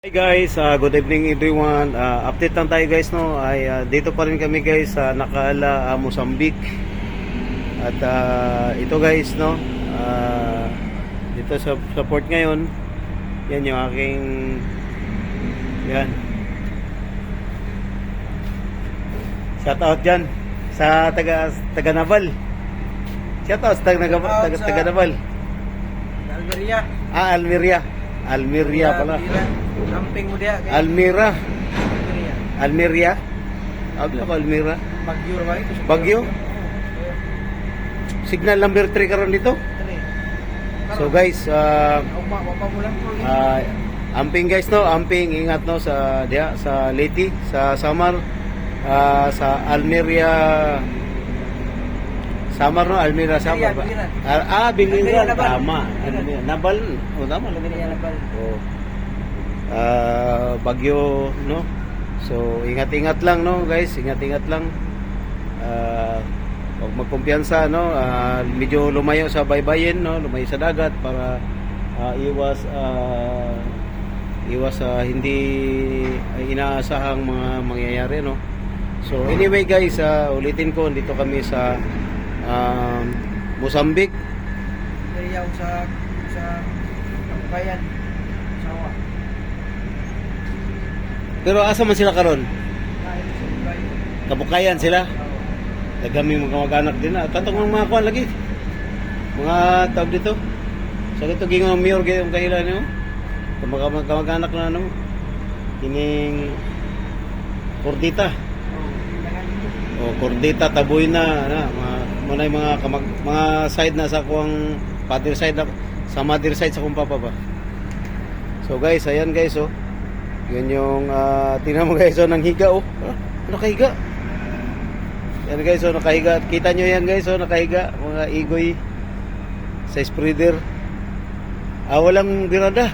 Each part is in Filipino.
Hi guys, good evening everyone. Update lang tayo guys, no. Dito pa rin kami guys sa Nakaala, Mozambique. At ito guys, no. Dito sa port ngayon. Yan yung aking yan. Shout out diyan sa taga Naval. Shout out sa taga Naval. Almeria. Almeria. Almeria pala. Camping mo dia. Almira. Almeria. Almeria. Ako Almira. Bagyo ba ito? Bagyo? Signal number 3 karon dito. So guys, amping guys, no, amping ingat no sa dia sa Leyte, sa Samar, sa Almeria. Samar no, Almeria Samar ba? Biliran, tama. Nabal, tama. Almeria Nabal. Bagyo, no. So ingat-ingat lang, no, guys, ingat-ingat lang. Huwag magkumpiyansa, no. Medyo lumayo sa baybayin, no, lumayo sa dagat para iwas sa hindi inaasahang mga mangyayari, no. So anyway guys, ulitin ko, dito kami sa Mozambique. Almeria sa Kampayan. Sawa. Pero asa man sila karon? Kabukayan sila. Dagami mga kamag-anak din na. Tatong mga kuan lagi. Mga tawag dito. Sa dito gingon mayor gyud ang kailan niyo. Kamag-anak na ano. Kining Cordita. Cordita Taboy na mga mga side na sa kuang father side na, sa mother side sa kung papa ba. So guys, ayan guys, oh. Yun yung tingnan mo guys, oh, nang higa, oh. Nakahiga. Yan guys, oh, nakahiga. Kita nyo yan guys, oh, nakahiga. Mga igoy sa spreader. Walang birada.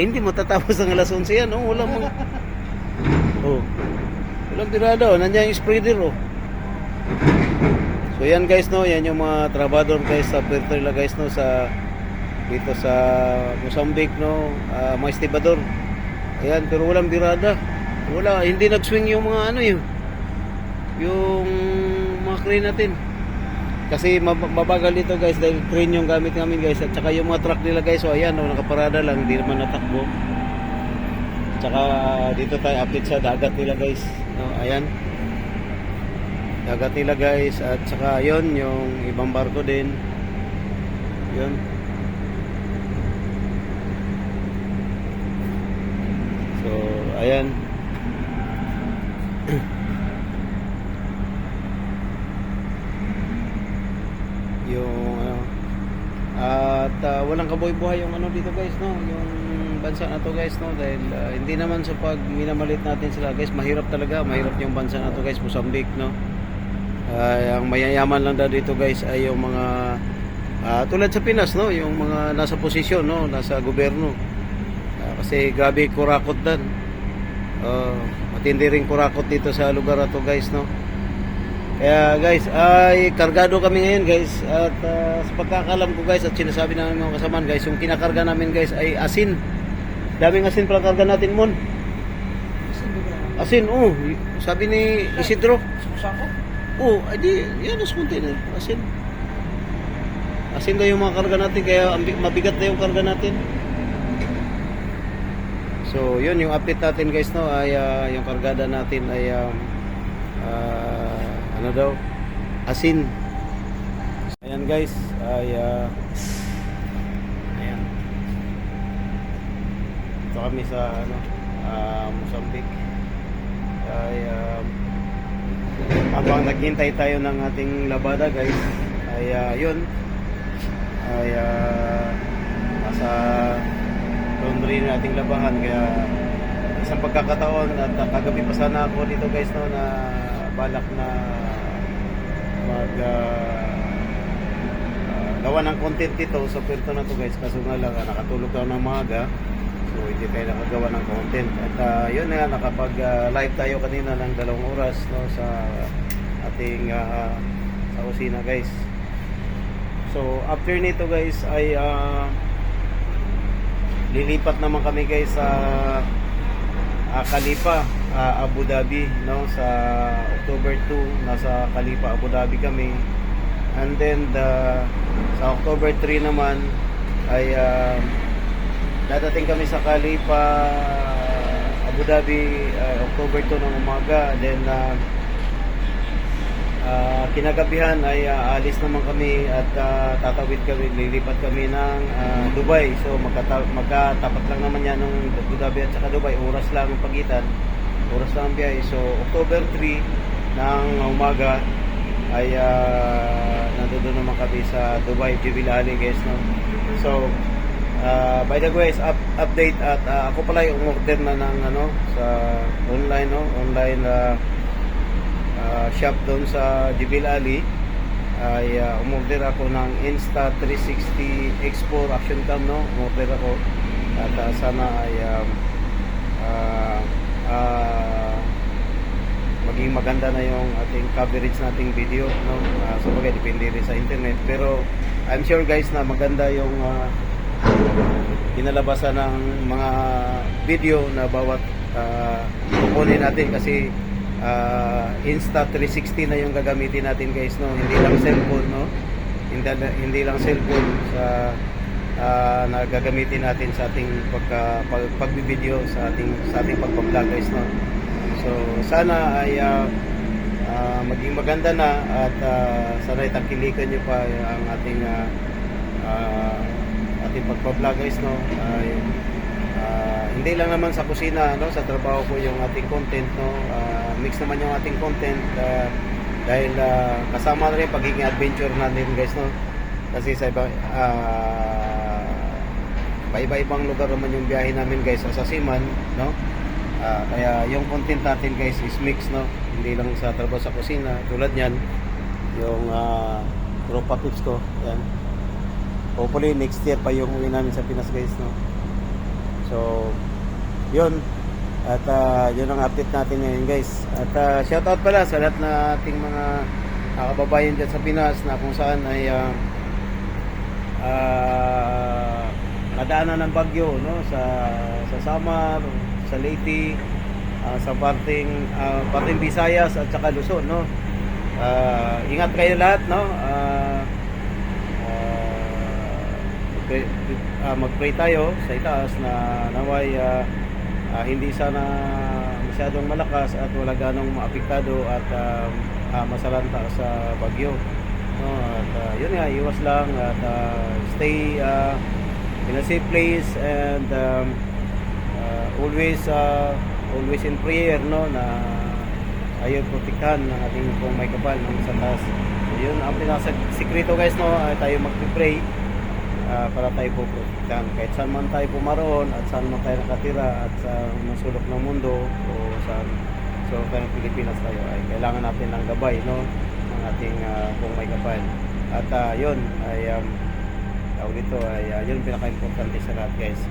Hindi matatapos ang alas 11 yan, oh. Walang mga walang birada, oh. Nandiyan yung spreader, oh. So yan guys, no, yan yung mga trabador guys sa Puerto Rico guys, no, sa dito sa Mozambique, no, mga estibador. Ayan, pero walang birada. Wala, hindi nag-swing yung mga ano yung mga crane natin. Kasi mabagal dito guys dahil crane yung gamit namin guys, at saka yung mga truck nila guys, so ayan, no, nakaparada lang, hindi naman natakbo. Tsaka dito tayo update sa dagat nila guys, no, ayan. Dagat nila guys, at saka yon yung ibang barko din yon. So ayan. Yung at walang kabuhay-buhay yung ano dito guys, no, yung bansa na to guys, no, dahil hindi naman sa pag minamalit natin sila guys, mahirap talaga, mahirap yung bansa na to guys, Mozambique, no. Ang mayayaman lang daw dito guys ay yung mga tulad sa Pinas, no, yung mga nasa posisyon, no, nasa gobyerno. Kasi grabe kurakot dan. Matindi ring kurakot dito sa lugar na to guys, no. Kaya guys, ay kargado kami ngayon guys, at sa pagkakalam ko guys, at sinasabi namin mga kasamaan guys, yung kinakarga namin guys ay asin. Daming asin pala karga natin mon. Asin, sabi ni Isidro. Di, yan ang container. Asin daw yung mga karga natin, kaya mabigat na yung karga natin. So, yun yung update natin guys, no, ay yung kargada natin ay ano daw? Asin. Ayan guys, ay ayan. Ito kami sa Mozambique. Ay habang naghintay tayo ng ating labada guys, ay yun ay nasa laundry na ating labahan, kaya isang pagkakataon at kagabi pa sana ako dito guys, no, na balak na mag gawa ng content dito sa Puerto na to guys, kaso nga lang nakatulog daw ng maaga, so hindi tayo nakagawa ng content. At yun nga, nakapag live tayo kanina ng 2 oras, no, sa ating sa kusina guys. So after nito guys ay lilipat naman kami guys sa Khalifa, Abu Dhabi, no, sa October 2 nasa Khalifa Abu Dhabi kami. And then sa October 3 naman ay dadating kami sa Khalifa Abu Dhabi October 2 ng umaga. Then kinagabihan ay alis naman kami at tatawid kami, lilipat kami ng Dubai. So magkatapat lang naman yan ng Abu Dhabi at saka Dubai, oras lang ang pagitan, oras lang ang biyahe. So October 3 ng umaga ay nandoon naman kami sa Dubai, Jubilee Ali guys, no? So by the way, update at ako pala yung order na ng sa online, no, online shop doon sa Jubilee Ali. Ay umorder ako ng Insta360 X4 Action Cam, no? Umorder ako at sana ay maging maganda na yung ating coverage nating video, no? So bagay depende rin sa internet, pero I'm sure guys na maganda yung kinalabasan ng mga video na bawat kukunin natin, kasi Insta360 na yung gagamitin natin guys, no? Hindi lang cellphone, no? Hindi lang cellphone sa na gagamitin natin sa ating pagbibideo, sa ating pagpa-vlog guys, no? So sana ay maging maganda na at sana itangkilikan nyo pa ang ating pagpa-vlog guys, no? Hindi lang naman sa kusina, no, sa trabaho ko yung ating content, no. Mix naman yung ating content dahil kasama na rin pagiging adventure natin guys, no. Kasi sa iba-ibang lugar naman yung biyahe namin guys sa Siman, no. Kaya yung content natin guys is mix, no. Hindi lang sa trabaho sa kusina. Tulad niyan yung tropa tips ko, yan. Hopefully next year pa yung uwi namin sa Pinas guys, no. So yun, at yun ang update natin ngayon guys. At shoutout pala sa lahat na ating mga kababayan dyan sa Pinas na kung saan ay nadaanan ng bagyo, no, sa Samar, sa Leyte, sa parting Visayas at saka Luzon, no. Ingat kayo lahat, no. Mag-pray tayo sa itaas na naway hindi sana masyadong malakas at wala ganong maapektado at masalanta sa bagyo, no? At yun nga, iwas lang at stay in a safe place and always in prayer, no, na ayun, protektahan ng ating pong may kapal ng sa taas. So yun ang pinaka-sikreto guys, no, ay tayo mag-pray para tayo po protektahan kahit saan man tayo pumaroon at saan man tayo nakatira at sa masulok ng mundo o saan. So kaya Pilipinas tayo ay kailangan natin ng gabay, no, ng ating kung may kapal. At yun ay tawag dito ay yun pinaka-importante sa lahat guys.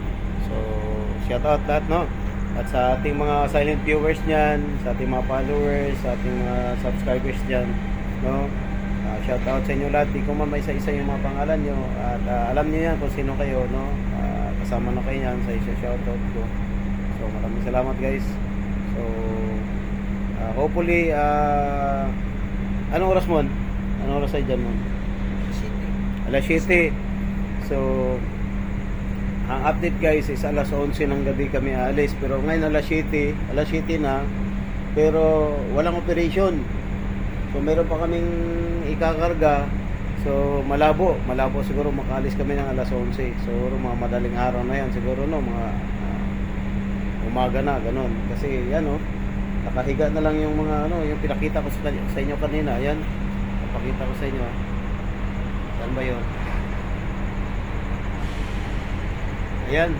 So shout out lahat, no, at sa ating mga silent viewers niyan, sa ating mga followers, sa ating mga subscribers diyan, no. Shout out sa inyo lahat. Di ko man may isa-isa yung mga pangalan nyo at alam niyo yan kung sino kayo, no. Kasama na kayo yan sa isa shout out ko. So maraming salamat guys. So hopefully anong oras mo? Anong oras ay dyan mo? Alas 7. So ang update guys is alas 11 ng gabi kami aalis, pero ngayon alas 7 na, pero walang operation. So meron pa kaming ikakarga. So malabo siguro makaalis kami ng alas 11. Siguro mga madaling araw na yan siguro, no, mga umaga na ganun. Kasi yan, no, nakahiga na lang yung mga yung pinakita ko sa inyo kanina. Yan, napakita ko sa inyo. Saan ba yun? Ayan.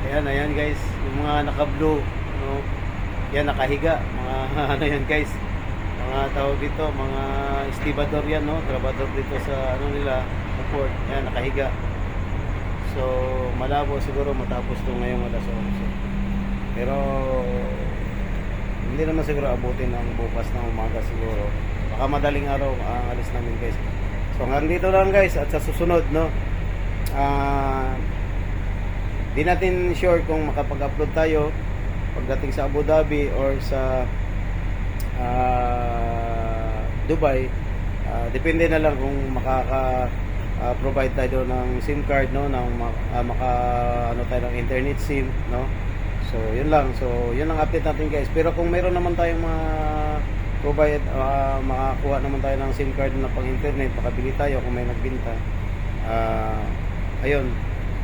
Ayan guys, yung mga naka-blue, no, yan nakahiga, mga yan guys, mga tawag dito, mga estibador yan, no, trabador dito sa nila, sa port. Yan nakahiga. So malabo siguro matapos to ngayong alas 11, pero hindi naman siguro abutin ng bukas ng umaga siguro, baka madaling araw ang alis namin guys. So hanggang dito lang guys, at sa susunod, no, di natin sure kung makapag-upload tayo pagdating sa Abu Dhabi or sa Dubai. Depende na lang kung provide tayo ng SIM card, no, ng ano tayo ng internet SIM, no. So yun lang, so yun ang update natin guys. Pero kung meron naman tayong provide, makakuha naman tayo ng SIM card na pang internet, makabili tayo kung may nagbinta. Ayun,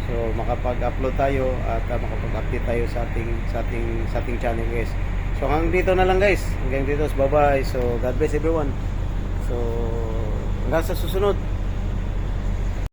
so makapag-upload tayo at makapag-update tayo sa ating channel guys. So hanggang dito na lang guys, hanggang dito, bye bye. So God bless everyone. So hanggang sa susunod.